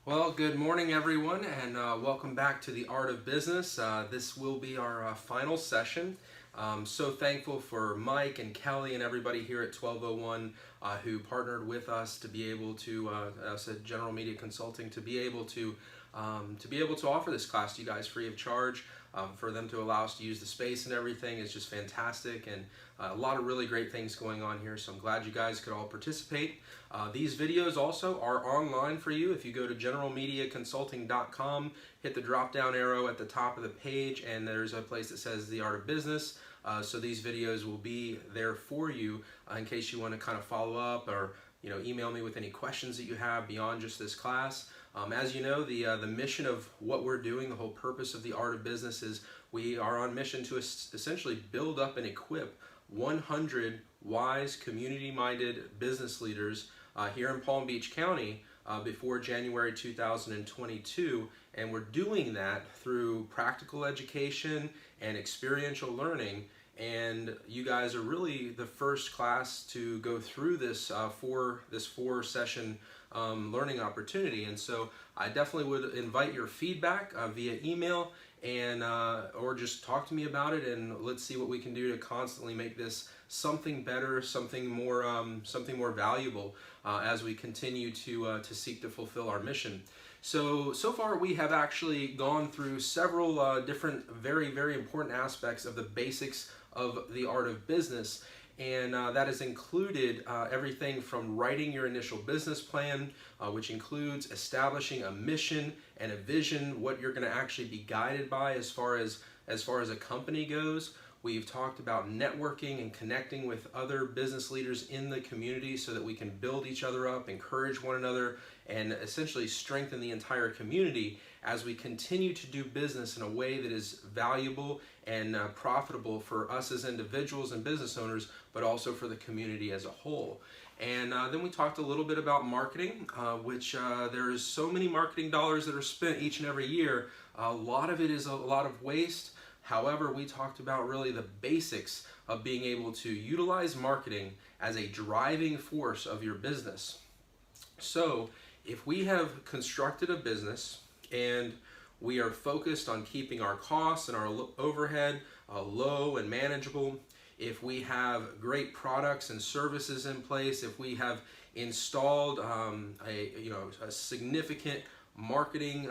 Well, good morning everyone, and welcome back to the Art of Business. This will be our final session. So thankful for Mike and Kelly and everybody here at 1201 who partnered with us to be able to, us at General Media Consulting, to be able to offer this class to you guys free of charge. For them to allow us to use the space and everything is just fantastic, and a lot of really great things going on here, so I'm glad you guys could all participate. These videos also are online for you. If you go to generalmediaconsulting.com, hit the drop down arrow at the top of the page, and there's a place that says the Art of Business. So these videos will be there for you in case you want to kind of follow up or email me with any questions that you have beyond just this class. As you know, the mission of what we're doing, the whole purpose of the Art of Business is we are on mission to essentially build up and equip 100 wise, community-minded business leaders here in Palm Beach County before January 2022, and we're doing that through practical education and experiential learning. And you guys are really the first class to go through this four session learning opportunity, and so I definitely would invite your feedback via email and or just talk to me about it, and let's see what we can do to constantly make this something better, something more valuable as we continue to seek to fulfill our mission. So far we have actually gone through several different very important aspects of the basics of the Art of Business, and that has included everything from writing your initial business plan, which includes establishing a mission and a vision, what you're going to actually be guided by as far as a company goes. We've talked about networking and connecting with other business leaders in the community so that we can build each other up, encourage one another, and essentially strengthen the entire community as we continue to do business in a way that is valuable and profitable for us as individuals and business owners, but also for the community as a whole. And then we talked a little bit about marketing, which there's so many marketing dollars that are spent each and every year. A lot of it is a lot of waste. However, we talked about really the basics of being able to utilize marketing as a driving force of your business. So if we have constructed a business and we are focused on keeping our costs and our overhead low and manageable, if we have great products and services in place, if we have installed a significant marketing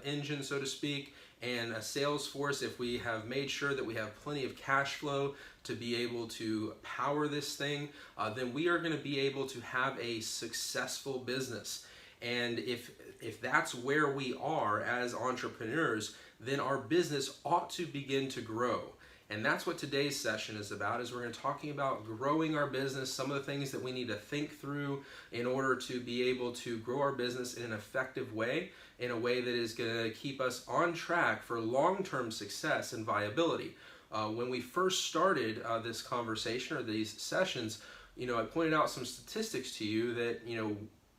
engine, so to speak, and a sales force, if we have made sure that we have plenty of cash flow to be able to power this thing, then we are going to be able to have a successful business. And if that's where we are as entrepreneurs, then our business ought to begin to grow. And that's what today's session is about, is we're going to be talking about growing our business, some of the things that we need to think through in order to be able to grow our business in an effective way, in a way that is going to keep us on track for long-term success and viability. When we first started this conversation or these sessions, I pointed out some statistics to you that,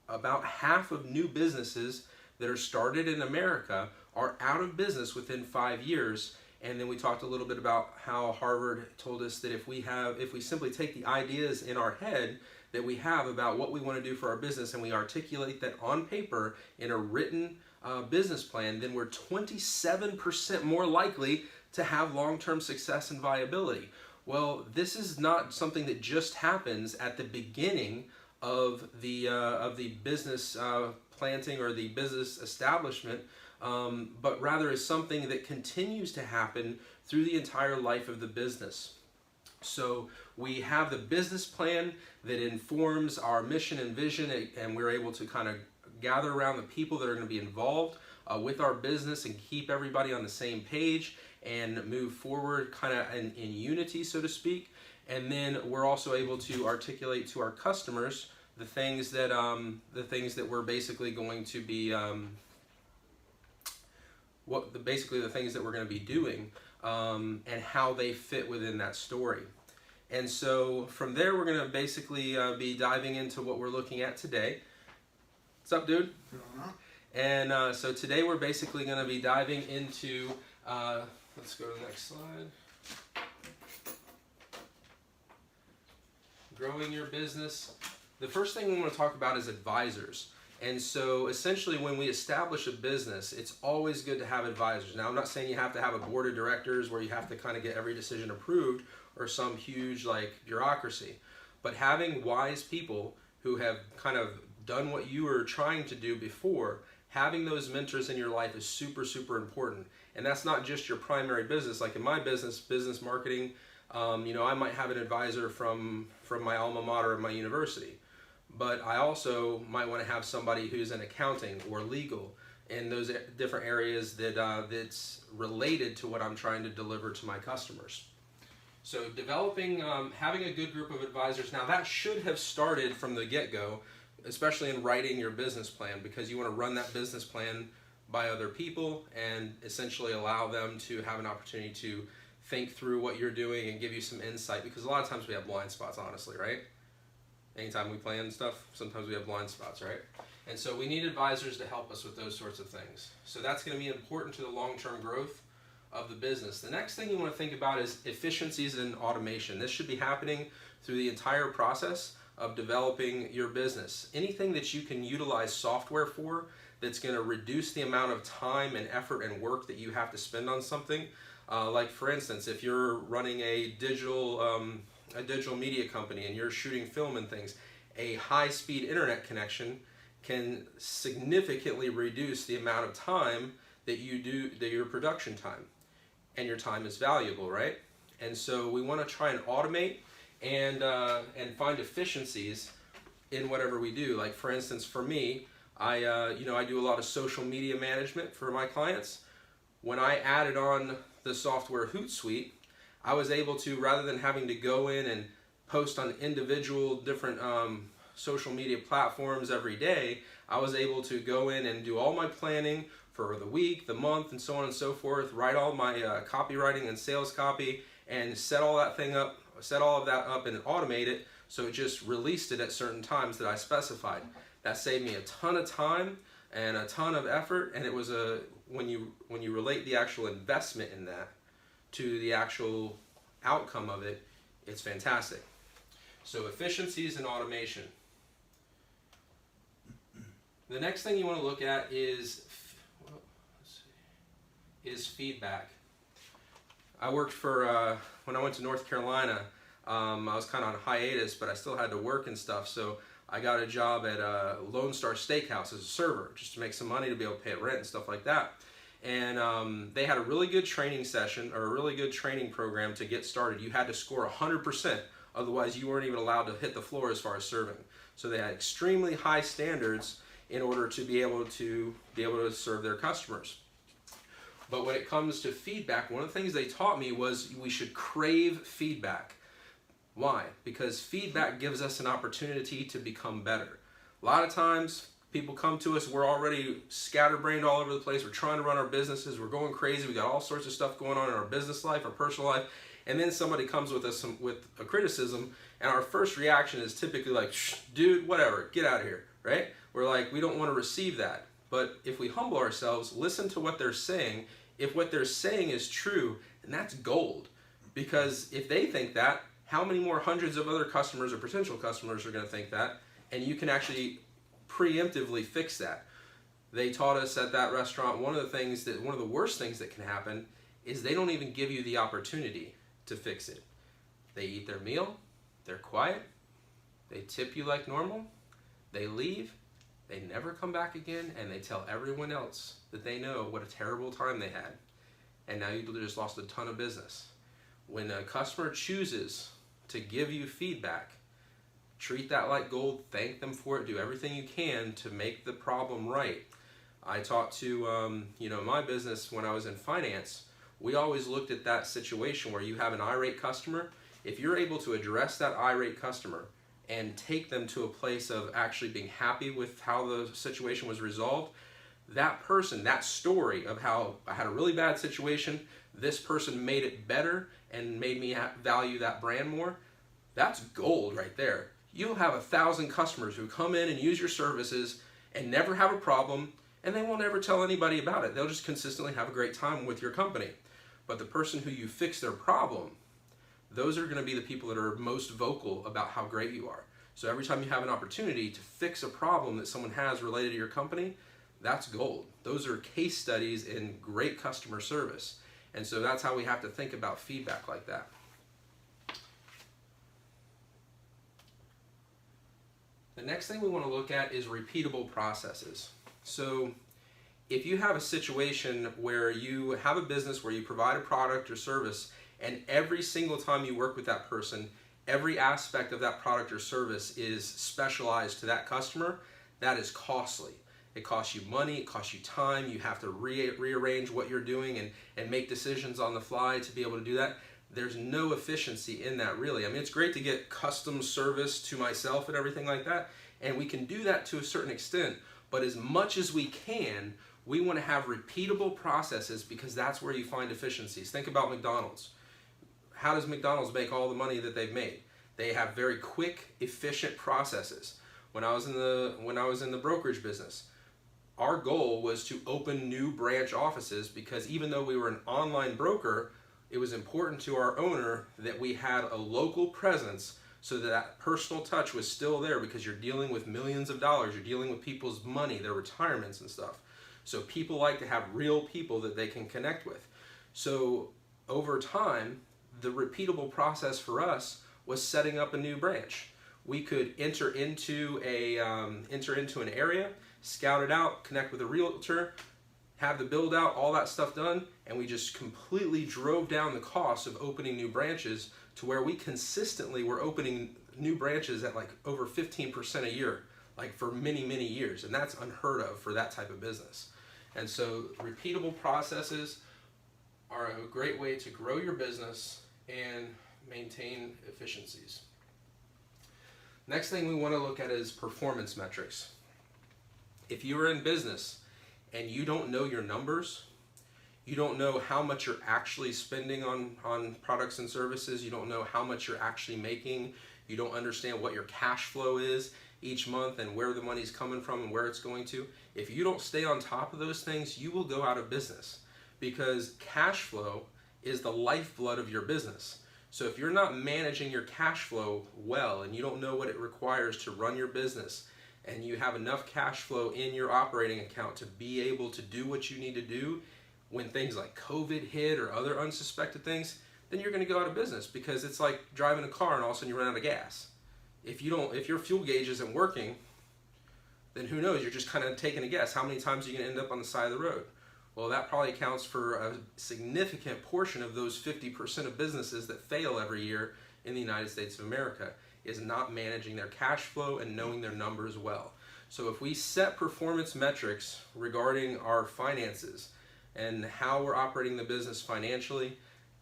about half of new businesses that are started in America are out of business within 5 years. And then we talked a little bit about how Harvard told us that if we simply take the ideas in our head that we have about what we want to do for our business and we articulate that on paper in a written business plan, then we're 27% more likely to have long-term success and viability. Well, this is not something that just happens at the beginning of the business planting or the business establishment, but rather is something that continues to happen through the entire life of the business. So we have the business plan that informs our mission and vision, and we're able to kind of gather around the people that are going to be involved with our business and keep everybody on the same page and move forward kind of in unity, so to speak. And then we're also able to articulate to our customers the things that we're basically going to be the things that we're going to be doing and how they fit within that story. And so from there, we're going to basically be diving into what we're looking at today. What's up, dude? And so today we're basically going to be diving into, let's go to the next slide. Growing your business. The first thing we want to talk about is advisors. And so essentially when we establish a business, it's always good to have advisors. Now I'm not saying you have to have a board of directors where you have to kind of get every decision approved or some huge like bureaucracy, but having wise people who have kind of done what you were trying to do before, having those mentors in your life is super, super important. And that's not just your primary business. Like in my business, business marketing, I might have an advisor from my alma mater at my university, but I also might want to have somebody who's in accounting or legal in those different areas that's related to what I'm trying to deliver to my customers. So developing, having a good group of advisors, now that should have started from the get-go, especially in writing your business plan, because you want to run that business plan by other people and essentially allow them to have an opportunity to think through what you're doing and give you some insight, because a lot of times we have blind spots, honestly, right? Anytime we plan stuff, sometimes we have blind spots, right? And so we need advisors to help us with those sorts of things. So that's going to be important to the long-term growth of the business. The next thing you want to think about is efficiencies and automation. This should be happening through the entire process of developing your business. Anything that you can utilize software for that's going to reduce the amount of time and effort and work that you have to spend on something. Like for instance, if you're running a digital media company and you're shooting film and things, a high-speed internet connection can significantly reduce the amount of time that you do, your production time. And your time is valuable, right? And so we want to try and automate and find efficiencies in whatever we do. Like for instance, for me, I do a lot of social media management for my clients. When I added on the software Hootsuite, I was able to, rather than having to go in and post on individual different social media platforms every day, I was able to go in and do all my planning for the week, the month, and so on and so forth, write all my copywriting and sales copy, and set all of that up and automate it, so it just released it at certain times that I specified. That saved me a ton of time and a ton of effort, and it was when you relate the actual investment in that to the actual outcome of it, it's fantastic. So efficiencies and automation. The next thing you want to look at is feedback. I worked for, when I went to North Carolina, I was kind of on hiatus, but I still had to work and stuff, so I got a job at Lone Star Steakhouse as a server, just to make some money to be able to pay rent and stuff like that. And they had a really good training session, or a really good training program to get started. You had to score 100%, otherwise you weren't even allowed to hit the floor as far as serving. So they had extremely high standards in order to be able to serve their customers. But when it comes to feedback, one of the things they taught me was we should crave feedback. Why? Because feedback gives us an opportunity to become better. A lot of times people come to us, we're already scatterbrained all over the place, we're trying to run our businesses, we're going crazy, we got all sorts of stuff going on in our business life, our personal life, and then somebody comes with us with a criticism, and our first reaction is typically like, shh, dude, whatever, get out of here, right? We're like, we don't want to receive that. But if we humble ourselves, listen to what they're saying, if what they're saying is true, then that's gold. Because if they think that, how many more hundreds of other customers or potential customers are going to think that? And you can actually preemptively fix that. They taught us at that restaurant, one of the worst things that can happen is they don't even give you the opportunity to fix it. They eat their meal, they're quiet, they tip you like normal, they leave, they never come back again, and they tell everyone else that they know what a terrible time they had. And now you just lost a ton of business. When a customer chooses to give you feedback, treat that like gold, thank them for it, do everything you can to make the problem right. I talked to, my business when I was in finance, we always looked at that situation where you have an irate customer. If you're able to address that irate customer and take them to a place of actually being happy with how the situation was resolved, that person, that story of how I had a really bad situation, this person made it better and made me value that brand more, that's gold right there. You'll have 1,000 customers who come in and use your services and never have a problem, and they won't ever tell anybody about it. They'll just consistently have a great time with your company. But the person who you fix their problem, those are going to be the people that are most vocal about how great you are. So every time you have an opportunity to fix a problem that someone has related to your company, that's gold. Those are case studies in great customer service. And so that's how we have to think about feedback like that. The next thing we want to look at is repeatable processes. So if you have a situation where you have a business where you provide a product or service, and every single time you work with that person, every aspect of that product or service is specialized to that customer, that is costly. It costs you money, it costs you time, you have to rearrange what you're doing and make decisions on the fly to be able to do that. There's no efficiency in that, really. I mean, it's great to get custom service to myself and everything like that, and we can do that to a certain extent, but as much as we can, we want to have repeatable processes because that's where you find efficiencies. Think about McDonald's. How does McDonald's make all the money that they've made? They have very quick, efficient processes. When I was in the brokerage business, our goal was to open new branch offices because even though we were an online broker, it was important to our owner that we had a local presence so that that personal touch was still there, because you're dealing with millions of dollars, you're dealing with people's money, their retirements and stuff. So people like to have real people that they can connect with. So over time, the repeatable process for us was setting up a new branch. We could enter into an area, scout it out, connect with a realtor, have the build out, all that stuff done, and we just completely drove down the cost of opening new branches to where we consistently were opening new branches at like over 15% a year, like for many, many years. And that's unheard of for that type of business. And so repeatable processes are a great way to grow your business and maintain efficiencies. Next thing we want to look at is performance metrics. If you are in business and you don't know your numbers, you don't know how much you're actually spending on products and services, you don't know how much you're actually making, you don't understand what your cash flow is each month and where the money's coming from and where it's going to. If you don't stay on top of those things, you will go out of business, because cash flow is the lifeblood of your business. So if you're not managing your cash flow well and you don't know what it requires to run your business, and you have enough cash flow in your operating account to be able to do what you need to do when things like COVID hit or other unsuspected things, then you're going to go out of business, because it's like driving a car and all of a sudden you run out of gas. If your fuel gauge isn't working, then who knows, you're just kind of taking a guess. How many times are you going to end up on the side of the road? Well, that probably accounts for a significant portion of those 50% of businesses that fail every year in the United States of America, is not managing their cash flow and knowing their numbers well. So if we set performance metrics regarding our finances and how we're operating the business financially,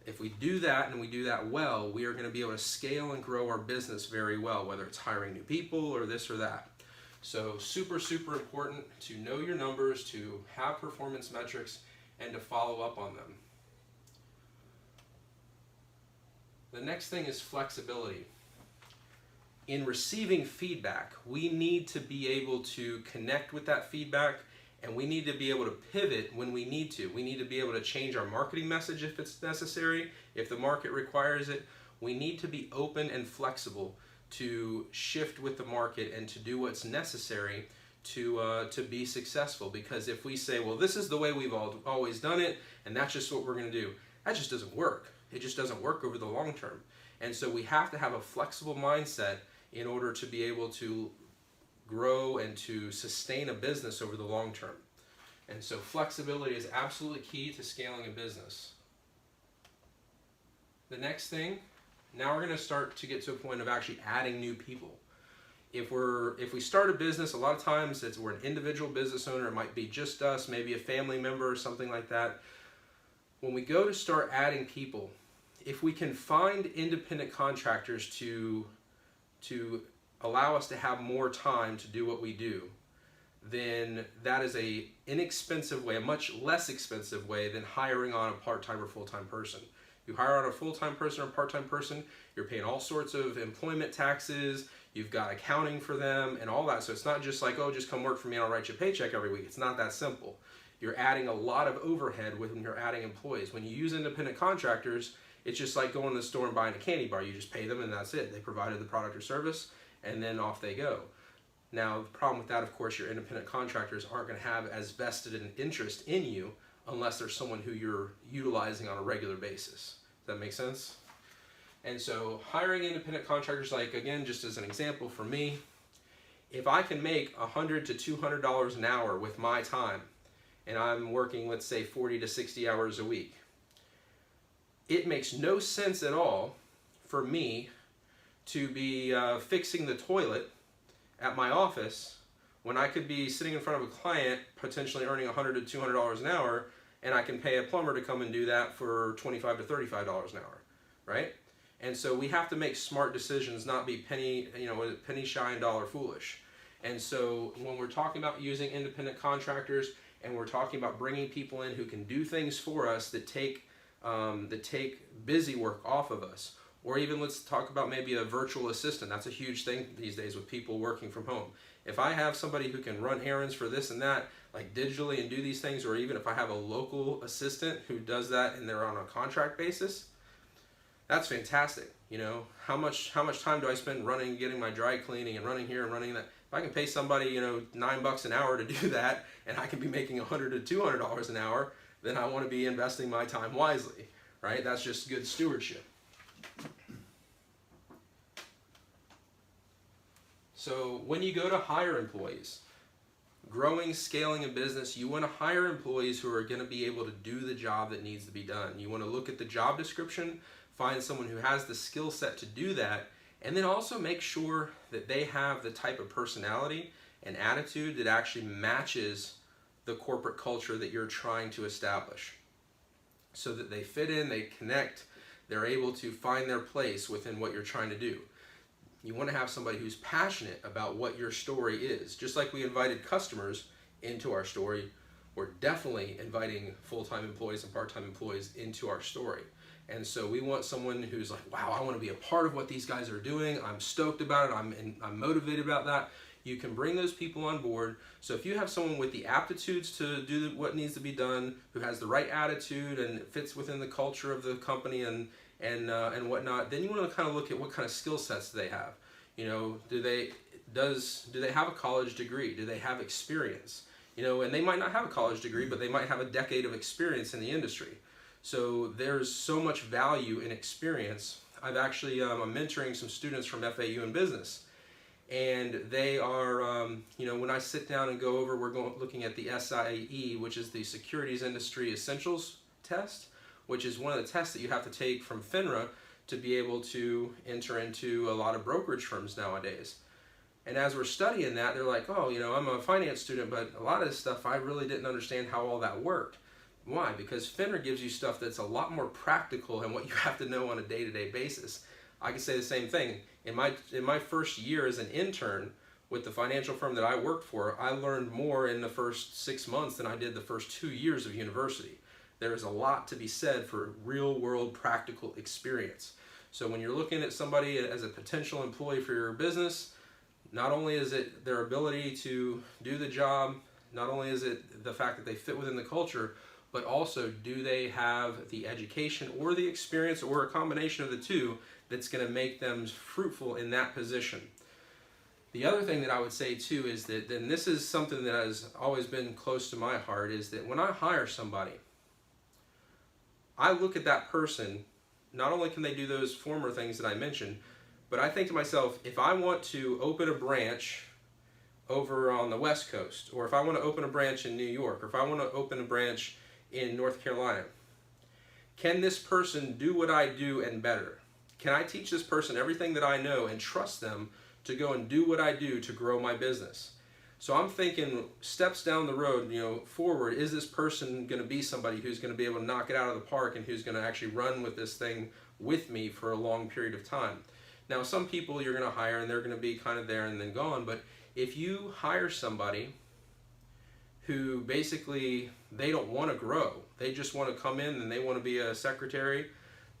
if we do that and we do that well, we are going to be able to scale and grow our business very well, whether it's hiring new people or this or that. So super, super important to know your numbers, to have performance metrics, and to follow up on them. The next thing is flexibility. In receiving feedback, we need to be able to connect with that feedback, and we need to be able to pivot when we need to. We need to be able to change our marketing message if it's necessary, if the market requires it. We need to be open and flexible to shift with the market and to do what's necessary to be successful. Because if we say, well, this is the way we've always done it, and that's just what we're going to do, that just doesn't work. It just doesn't work over the long term. And so we have to have a flexible mindset in order to be able to grow and to sustain a business over the long term. And so flexibility is absolutely key to scaling a business. The next thing, now we're going to start to get to a point of actually adding new people. If we start a business, a lot of times we're an individual business owner. It might be just us, maybe a family member or something like that. When we go to start adding people, if we can find independent contractors to allow us to have more time to do what we do, then that is a inexpensive way, a much less expensive way than hiring on a part-time or full-time person. You hire on a full-time person or part-time person, you're paying all sorts of employment taxes, you've got accounting for them and all that. So it's not just like, oh, just come work for me and I'll write you a paycheck every week. It's not that simple. You're adding a lot of overhead when you're adding employees. When you use independent contractors, it's just like going to the store and buying a candy bar. You just pay them and that's it. They provided the product or service, and then off they go. Now, the problem with that, of course, your independent contractors aren't going to have as vested an interest in you unless there's someone who you're utilizing on a regular basis. Does that make sense? And so hiring independent contractors, like again, just as an example for me, if I can make $100 to $200 an hour with my time, and I'm working, let's say, 40 to 60 hours a week, it makes no sense at all for me to be fixing the toilet at my office when I could be sitting in front of a client potentially earning $100 to $200 an hour, and I can pay a plumber to come and do that for $25 to $35 an hour, right? And so we have to make smart decisions, not be penny shy and dollar foolish. And so when we're talking about using independent contractors and we're talking about bringing people in who can do things for us that take busy work off of us, or even let's talk about maybe a virtual assistant. That's a huge thing these days with people working from home. If I have somebody who can run errands for this and that, like digitally and do these things, or even if I have a local assistant who does that and they're on a contract basis, that's fantastic. You know, how much time do I spend running, getting my dry cleaning and running here and running that? If I can pay somebody, you know, $9 an hour to do that, and I can be making $100 to $200 an hour, then I want to be investing my time wisely, right? That's just good stewardship. So when you go to hire employees, growing, scaling a business, you want to hire employees who are going to be able to do the job that needs to be done. You want to look at the job description, find someone who has the skill set to do that, and then also make sure that they have the type of personality and attitude that actually matches the corporate culture that you're trying to establish, so that they fit in, they connect, they're able to find their place within what you're trying to do. You want to have somebody who's passionate about what your story is. Just like we invited customers into our story, we're definitely inviting full-time employees and part-time employees into our story. And so we want someone who's like, wow, I want to be a part of what these guys are doing. I'm stoked about it. I'm motivated about that. You can bring those people on board. So if you have someone with the aptitudes to do what needs to be done, who has the right attitude and fits within the culture of the company and whatnot, then you want to kind of look at what kind of skill sets do they have. You know, do they have a college degree? Do they have experience? You know, and they might not have a college degree, but they might have a decade of experience in the industry. So there's so much value in experience. I've actually, I'm mentoring some students from FAU in business, and they are, you know, when I sit down and go over, looking at the SIE, which is the Securities Industry Essentials Test, which is one of the tests that you have to take from FINRA to be able to enter into a lot of brokerage firms nowadays. And as we're studying that, they're like, oh, you know, I'm a finance student, but a lot of this stuff, I really didn't understand how all that worked. Why? Because FINRA gives you stuff that's a lot more practical and what you have to know on a day-to-day basis. I can say the same thing. In my first year as an intern with the financial firm that I worked for, I learned more in the first 6 months than I did the first 2 years of university. There is a lot to be said for real-world practical experience. So when you're looking at somebody as a potential employee for your business, not only is it their ability to do the job, not only is it the fact that they fit within the culture, but also do they have the education or the experience or a combination of the two that's going to make them fruitful in that position. The other thing that I would say too is that, and this is something that has always been close to my heart, is that when I hire somebody, I look at that person, not only can they do those former things that I mentioned, but I think to myself, if I want to open a branch over on the West Coast, or if I want to open a branch in New York, or if I want to open a branch in North Carolina, can this person do what I do and better? Can I teach this person everything that I know and trust them to go and do what I do to grow my business? So I'm thinking steps down the road, you know, forward, is this person going to be somebody who's going to be able to knock it out of the park and who's going to actually run with this thing with me for a long period of time? Now, some people you're going to hire and they're going to be kind of there and then gone, but if you hire somebody who basically they don't want to grow, they just want to come in and they want to be a secretary,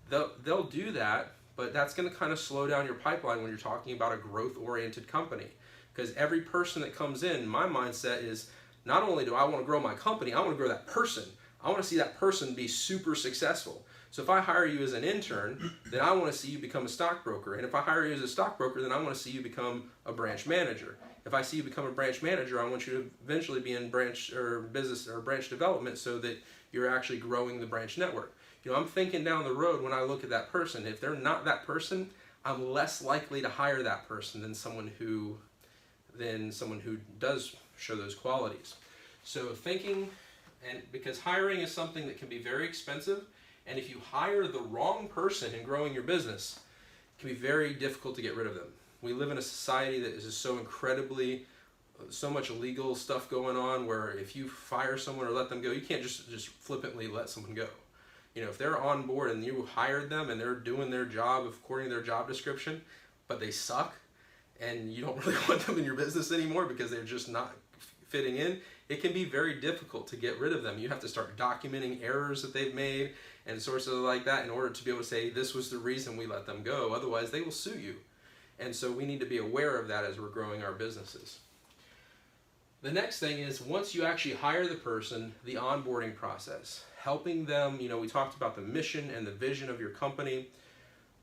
they'll do that, but that's going to kind of slow down your pipeline when you're talking about a growth-oriented company. Because every person that comes in, my mindset is, not only do I want to grow my company, I want to grow that person. I want to see that person be super successful. So if I hire you as an intern, then I want to see you become a stockbroker. And if I hire you as a stockbroker, then I want to see you become a branch manager. If I see you become a branch manager, I want you to eventually be in branch or business or branch development so that you're actually growing the branch network. I'm thinking down the road when I look at that person. If they're not that person, I'm less likely to hire that person than someone who does show those qualities. So thinking, and because hiring is something that can be very expensive, and if you hire the wrong person in growing your business, it can be very difficult to get rid of them. We live in a society that is so much illegal stuff going on, where if you fire someone or let them go, you can't just flippantly let someone go. If they're on board and you hired them and they're doing their job according to their job description, but they suck, and you don't really want them in your business anymore because they're just not fitting in, it can be very difficult to get rid of them. You have to start documenting errors that they've made and sources like that in order to be able to say, this was the reason we let them go. Otherwise, they will sue you. And so we need to be aware of that as we're growing our businesses. The next thing is, once you actually hire the person, the onboarding process. Helping them, we talked about the mission and the vision of your company.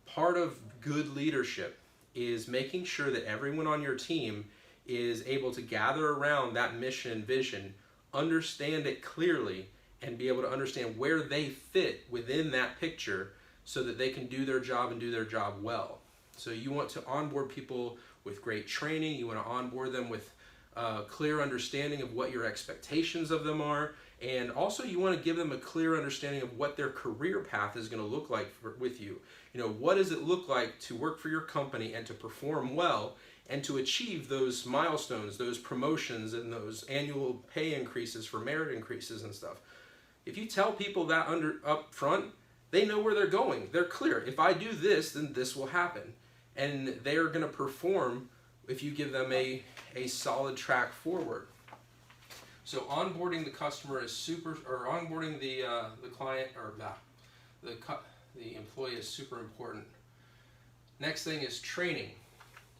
Part of good leadership is making sure that everyone on your team is able to gather around that mission and vision, understand it clearly, and be able to understand where they fit within that picture so that they can do their job and do their job well. So you want to onboard people with great training. You want to onboard them with clear understanding of what your expectations of them are. And also you want to give them a clear understanding of what their career path is going to look like with you. What does it look like to work for your company and to perform well and to achieve those milestones, those promotions, and those annual pay increases for merit increases and stuff. If you tell people that up front, they know where they're going. They're clear. If I do this, then this will happen. And they're going to perform if you give them a solid track forward. So onboarding the customer is onboarding the client or the employee is super important. Next thing is training.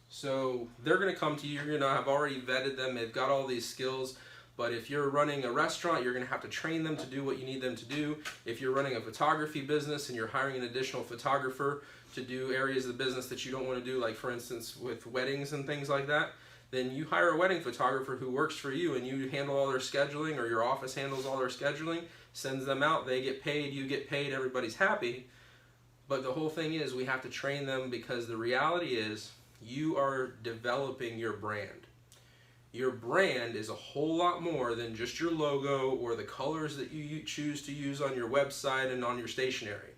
So they're going to come to you. You're going to have already vetted them. They've got all these skills. But if you're running a restaurant, you're going to have to train them to do what you need them to do. If you're running a photography business and you're hiring an additional photographer to do areas of the business that you don't want to do, like for instance with weddings and things like that, then you hire a wedding photographer who works for you and you handle all their scheduling, or your office handles all their scheduling, sends them out, they get paid, you get paid, everybody's happy. But the whole thing is we have to train them, because the reality is you are developing your brand. Your brand is a whole lot more than just your logo or the colors that you choose to use on your website and on your stationery.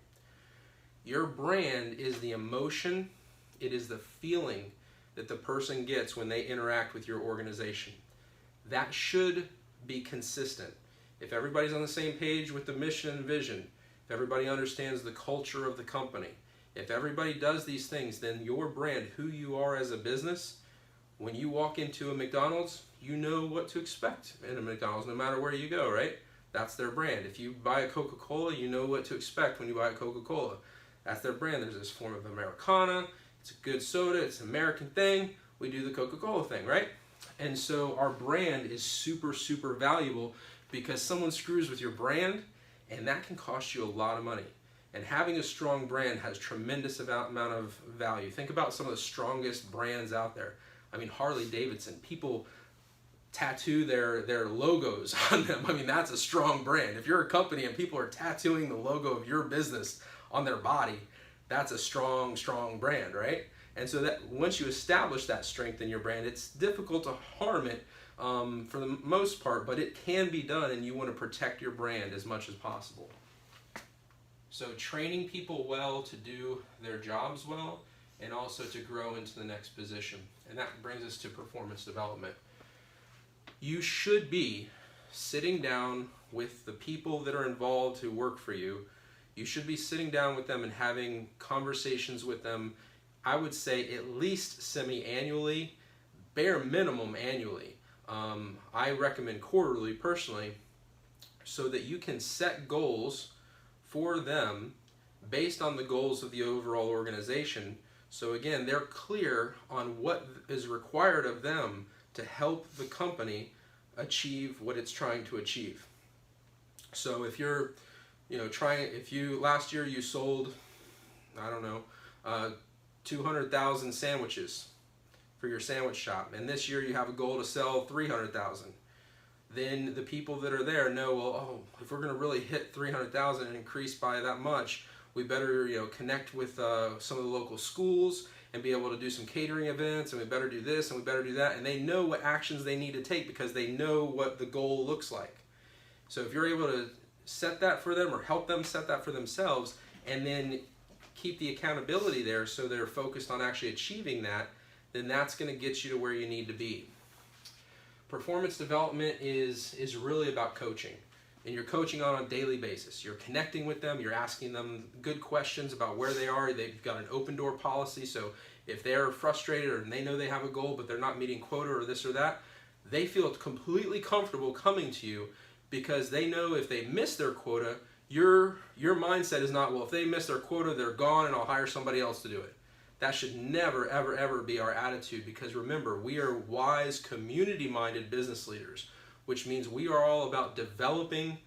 Your brand is the emotion, it is the feeling that the person gets when they interact with your organization. That should be consistent. If everybody's on the same page with the mission and vision, if everybody understands the culture of the company, if everybody does these things, then your brand, who you are as a business, when you walk into a McDonald's, you know what to expect in a McDonald's no matter where you go, right? That's their brand. If you buy a Coca-Cola, you know what to expect when you buy a Coca-Cola. That's their brand. There's this form of Americana. It's a good soda. It's an American thing. We do the Coca-Cola thing, right? And so our brand is super, super valuable, because someone screws with your brand and that can cost you a lot of money. And having a strong brand has tremendous amount of value. Think about some of the strongest brands out there. I mean, Harley Davidson, people tattoo their logos on them. I mean, that's a strong brand. If you're a company and people are tattooing the logo of your business on their body, that's a strong, strong brand, right? And so that once you establish that strength in your brand, it's difficult to harm it for the most part, but it can be done, and you want to protect your brand as much as possible. So training people well to do their jobs well, and also to grow into the next position. And that brings us to performance development. You should be sitting down with the people that are involved who work for you. You should be sitting down with them and having conversations with them, I would say at least semi-annually, bare minimum annually. I recommend quarterly personally, so that you can set goals for them based on the goals of the overall organization. So again, they're clear on what is required of them to help the company achieve what it's trying to achieve. So if you're if you last year you sold, I don't know, 200,000 sandwiches for your sandwich shop, and this year you have a goal to sell 300,000. Then the people that are there know, well, oh, if we're going to really hit 300,000 and increase by that much, we better connect with some of the local schools and be able to do some catering events, and we better do this and we better do that. And they know what actions they need to take because they know what the goal looks like. So if you're able to set that for them or help them set that for themselves, and then keep the accountability there so they're focused on actually achieving that, then that's going to get you to where you need to be. Performance development is really about coaching, and you're coaching on a daily basis. You're connecting with them, you're asking them good questions about where they are. They've got an open door policy, so if they're frustrated or they know they have a goal but they're not meeting quota or this or that, they feel completely comfortable coming to you because they know if they miss their quota, your mindset is not, well, if they miss their quota, they're gone and I'll hire somebody else to do it. That should never, ever, ever be our attitude, because remember, we are wise, community-minded business leaders, which means we are all about developing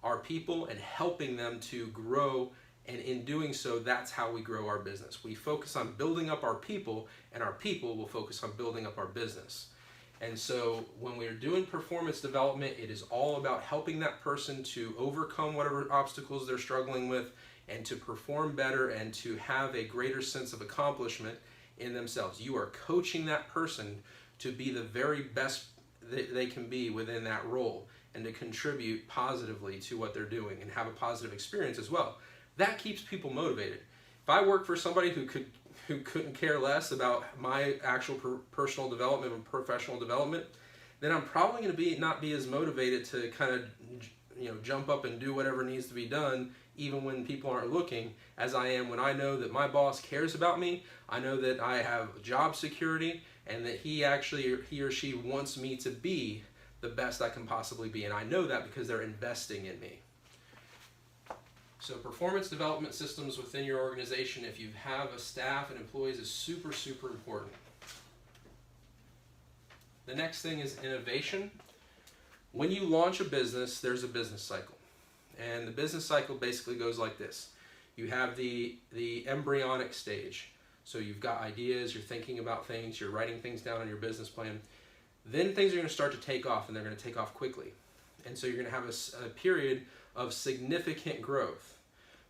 our people and helping them to grow, and in doing so, that's how we grow our business. We focus on building up our people, and our people will focus on building up our business. And so when we're doing performance development, it is all about helping that person to overcome whatever obstacles they're struggling with and to perform better and to have a greater sense of accomplishment in themselves. You are coaching that person to be the very best that they can be within that role and to contribute positively to what they're doing and have a positive experience as well. That keeps people motivated. If I work for somebody who couldn't care less about my actual personal development and professional development, then I'm probably going to not be as motivated to kind of jump up and do whatever needs to be done even when people aren't looking, as I am when I know that my boss cares about me, I know that I have job security, and that he or she wants me to be the best I can possibly be. And I know that because they're investing in me. So performance development systems within your organization, if you have a staff and employees, is super, super important. The next thing is innovation. When you launch a business, there's a business cycle. And the business cycle basically goes like this. You have the embryonic stage. So you've got ideas, you're thinking about things, you're writing things down on your business plan. Then things are going to start to take off, and they're going to take off quickly. And so you're going to have a period of significant growth.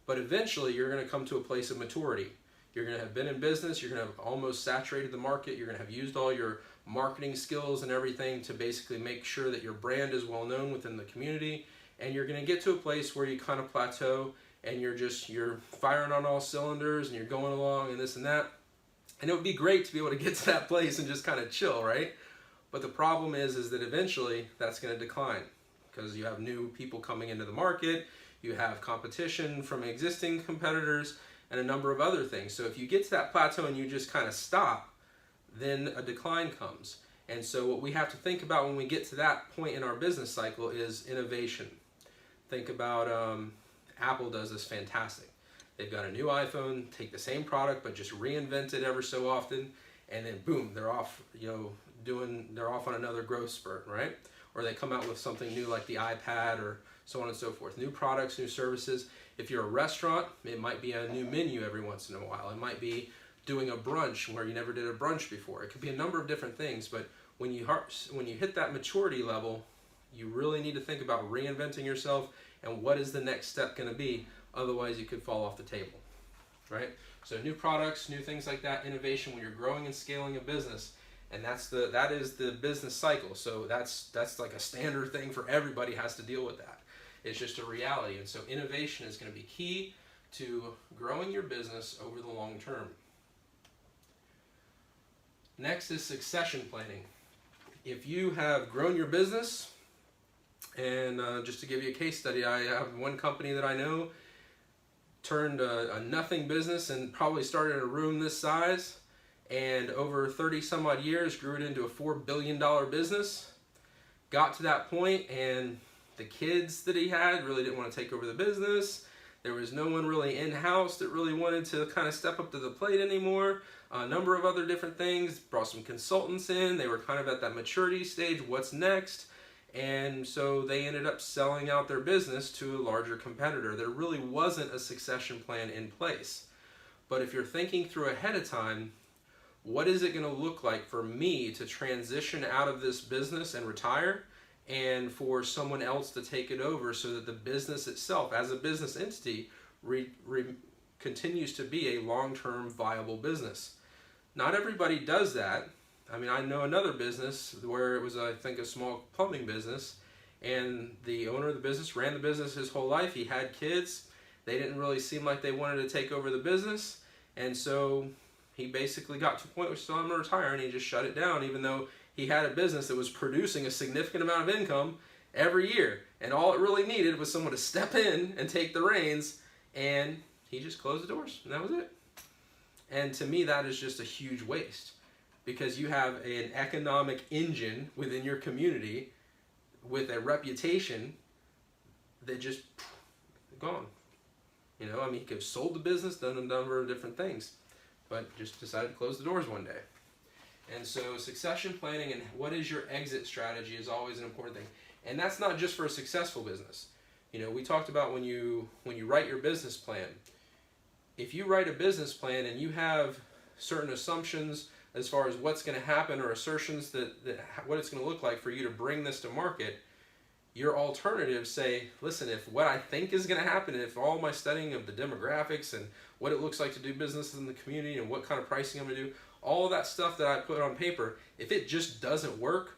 But eventually you're going to come to a place of maturity. You're going to have been in business, you're going to have almost saturated the market, you're going to have used all your marketing skills and everything to basically make sure that your brand is well known within the community. And you're going to get to a place where you kind of plateau and you're firing on all cylinders and you're going along and this and that. And it would be great to be able to get to that place and just kind of chill, right? But the problem is that eventually that's going to decline because you have new people coming into the market, you have competition from existing competitors, and a number of other things. So if you get to that plateau and you just kind of stop, then a decline comes. And so what we have to think about when we get to that point in our business cycle is innovation. Think about Apple does this fantastic. They've got a new iPhone, take the same product but just reinvent it ever so often, and then boom, they're off, they're off on another growth spurt, right? Or they come out with something new like the iPad or so on and so forth. New products, new services. If you're a restaurant, it might be a new menu every once in a while. It might be doing a brunch where you never did a brunch before. It could be a number of different things, but when you hit that maturity level, you really need to think about reinventing yourself and what is the next step going to be. Otherwise, you could fall off the table, right? So new products, new things like that, innovation when you're growing and scaling a business, and that is the business cycle. So that's like a standard thing for everybody has to deal with that. It's just a reality, and so innovation is going to be key to growing your business over the long term. Next is succession planning. If you have grown your business, and just to give you a case study, I have one company that I know turned a nothing business and probably started in a room this size, and over 30 some odd years grew it into a $4 billion business. Got to that point, and the kids that he had really didn't want to take over the business. There was no one really in-house that really wanted to kind of step up to the plate anymore. A number of other different things. Brought some consultants in. They were kind of at that maturity stage. What's next? And so they ended up selling out their business to a larger competitor. There really wasn't a succession plan in place. But if you're thinking through ahead of time, what is it going to look like for me to transition out of this business and retire, and for someone else to take it over so that the business itself, as a business entity, continues to be a long-term viable business? Not everybody does that. I mean, I know another business where it was, I think, a small plumbing business, and the owner of the business ran the business his whole life. He had kids. They didn't really seem like they wanted to take over the business, and so he basically got to a point where he said, I'm going to retire, and he just shut it down, even though he had a business that was producing a significant amount of income every year. And all it really needed was someone to step in and take the reins, and he just closed the doors, and that was it. And to me, that is just a huge waste, because you have an economic engine within your community with a reputation that just gone. You know, I mean, he could have sold the business, done a number of different things, but just decided to close the doors one day. And so succession planning and what is your exit strategy is always an important thing. And that's not just for a successful business. You know, we talked about when you write your business plan. If you write a business plan and you have certain assumptions as far as what's going to happen, or assertions that what it's going to look like for you to bring this to market, your alternatives say, listen, if what I think is going to happen, if all my studying of the demographics and what it looks like to do business in the community and what kind of pricing I'm going to do, all of that stuff that I put on paper, if it just doesn't work,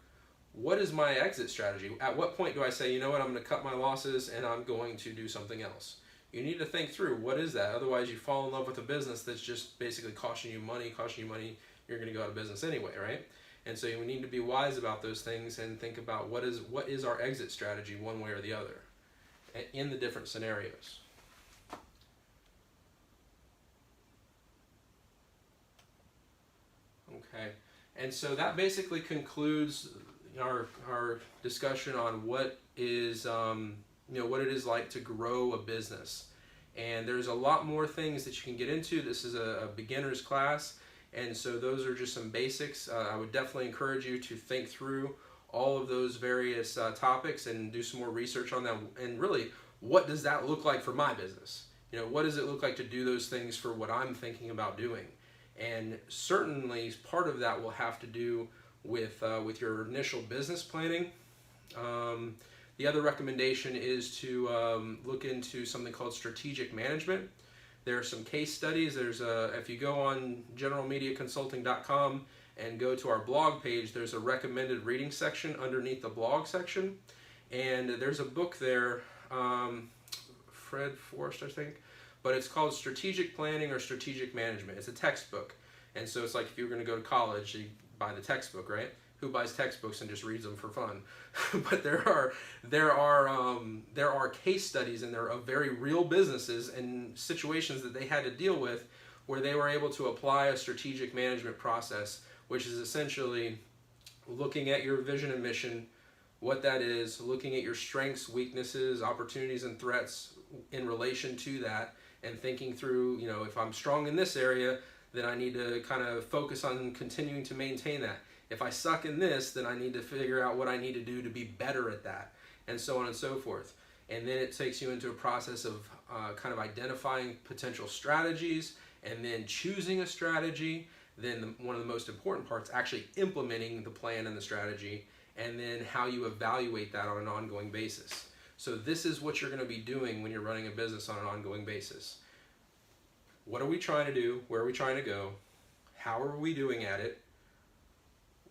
what is my exit strategy? At what point do I say, you know what, I'm going to cut my losses and I'm going to do something else? You need to think through, what is that? Otherwise you fall in love with a business that's just basically costing you money, you're going to go out of business anyway, right? And so we need to be wise about those things and think about what is our exit strategy one way or the other in the different scenarios. Okay, and so that basically concludes our discussion on what is what it is like to grow a business. And there's a lot more things that you can get into. This is a beginner's class, and so those are just some basics. I would definitely encourage you to think through all of those various topics and do some more research on them. And really, what does that look like for my business? You know, what does it look like to do those things for what I'm thinking about doing? And certainly part of that will have to do with your initial business planning. The other recommendation is to look into something called strategic management. There are some case studies. If you go on generalmediaconsulting.com and go to our blog page, there's a recommended reading section underneath the blog section. And there's a book there, Fred Forrest, I think, but it's called Strategic Planning or Strategic Management. It's a textbook. And so it's like if you were going to go to college, you buy the textbook, right? Who buys textbooks and just reads them for fun? But there are case studies in there of very real businesses and situations that they had to deal with where they were able to apply a strategic management process, which is essentially looking at your vision and mission, what that is, looking at your strengths, weaknesses, opportunities, and threats in relation to that, and thinking through, you know, if I'm strong in this area, then I need to kind of focus on continuing to maintain that. If I suck in this, then I need to figure out what I need to do to be better at that, and so on and so forth. And then it takes you into a process of kind of identifying potential strategies, and then choosing a strategy. Then one of the most important parts, actually implementing the plan and the strategy, and then how you evaluate that on an ongoing basis. So this is what you're going to be doing when you're running a business on an ongoing basis. What are we trying to do? Where are we trying to go? How are we doing at it?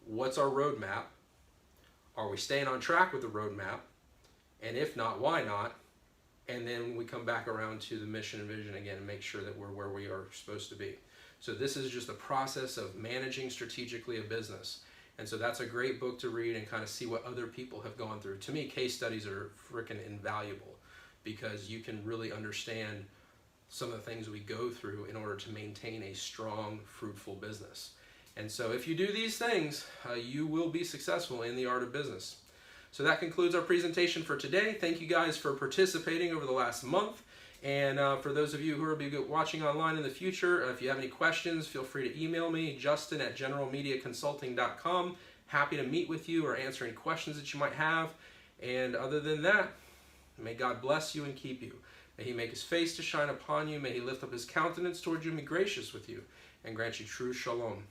What's our roadmap? Are we staying on track with the roadmap? And if not, why not? And then we come back around to the mission and vision again and make sure that we're where we are supposed to be. So this is just a process of managing strategically a business. And so that's a great book to read and kind of see what other people have gone through. To me, case studies are freaking invaluable because you can really understand some of the things we go through in order to maintain a strong, fruitful business. And so if you do these things, you will be successful in the art of business. So that concludes our presentation for today. Thank you guys for participating over the last month. And for those of you who will be watching online in the future, if you have any questions, feel free to email me, Justin@generalmediaconsulting.com. happy to meet with you or answer any questions that you might have. And other than that, may God bless you and keep you. May he make his face to shine upon you. May he lift up his countenance toward you and be gracious with you and grant you true shalom.